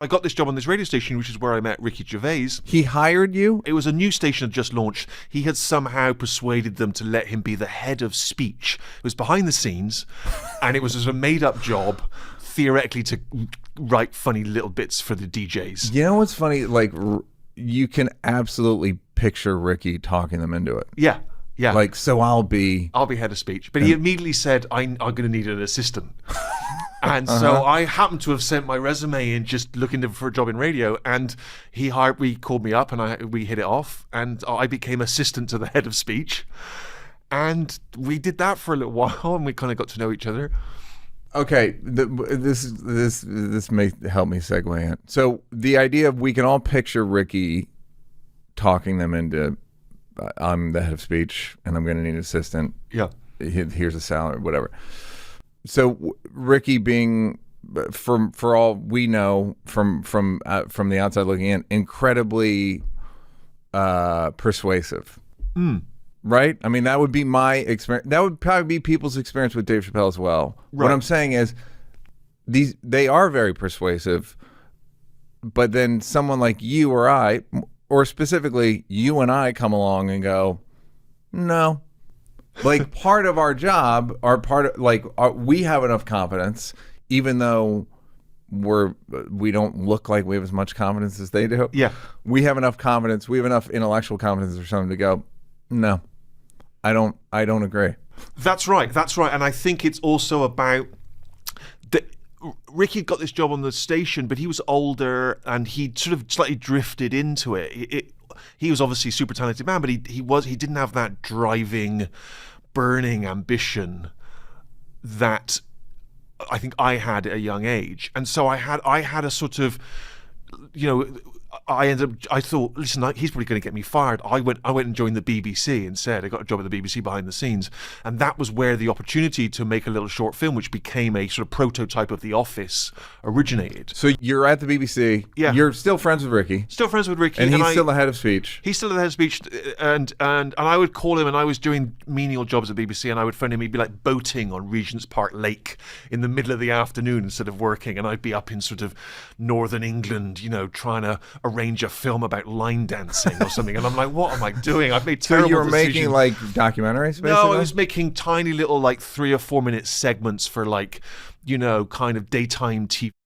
I got this job on this radio station, which is where I met Ricky Gervais. He hired you? It was a new station that just launched. He had somehow persuaded them to let him be the head of speech. It was behind the scenes, and it was a made-up job, theoretically, to write funny little bits for the DJs. You know what's funny? Like, you can absolutely picture Ricky talking them into it. Yeah. Yeah. Like, so I'll be head of speech. But he immediately said, I'm going to need an assistant. And so I happened to have sent my resume in just looking for a job in radio, and he called me up and we hit it off, and I became assistant to the head of speech. And we did that for a little while, and we kind of got to know each other. Okay, this may help me segue in. So the idea of we can all picture Ricky talking them into, I'm the head of speech and I'm going to need an assistant. Yeah. Here's a salary, whatever. So Ricky being, for all we know from the outside looking in, incredibly persuasive. Right? I mean, that would be my experience. That would probably be people's experience with Dave Chappelle as well. Right. What I'm saying is, they are very persuasive, but then someone like you or I, or specifically you and I, come along and go, no. Like, part of our job, we have enough confidence, even though we don't look like we have as much confidence as they do. Yeah. We have enough confidence. We have enough intellectual confidence or something to go, no, I don't agree. That's right. And I think it's also about Ricky got this job on the station, but he was older and he sort of slightly drifted into it. He was obviously a super talented man, but he didn't have that driving, burning ambition that I think I had at a young age. And so I had a sort of, I thought, listen, he's probably going to get me fired. I went and joined the BBC instead. I got a job at the BBC behind the scenes. And that was where the opportunity to make a little short film, which became a sort of prototype of The Office, originated. So you're at the BBC. Yeah. You're still friends with Ricky. Still friends with Ricky. And he's still the head of speech. He's still the head of speech. And I would call him, and I was doing menial jobs at BBC, and I would phone him. He'd be like boating on Regent's Park Lake in the middle of the afternoon instead of working. And I'd be up in sort of northern England, trying to arrange a film about line dancing or something, and I'm like, what am I doing? I've made terrible decisions. So you were making like documentaries, basically? No, I was making tiny little 3 or 4 minute segments for kind of daytime TV.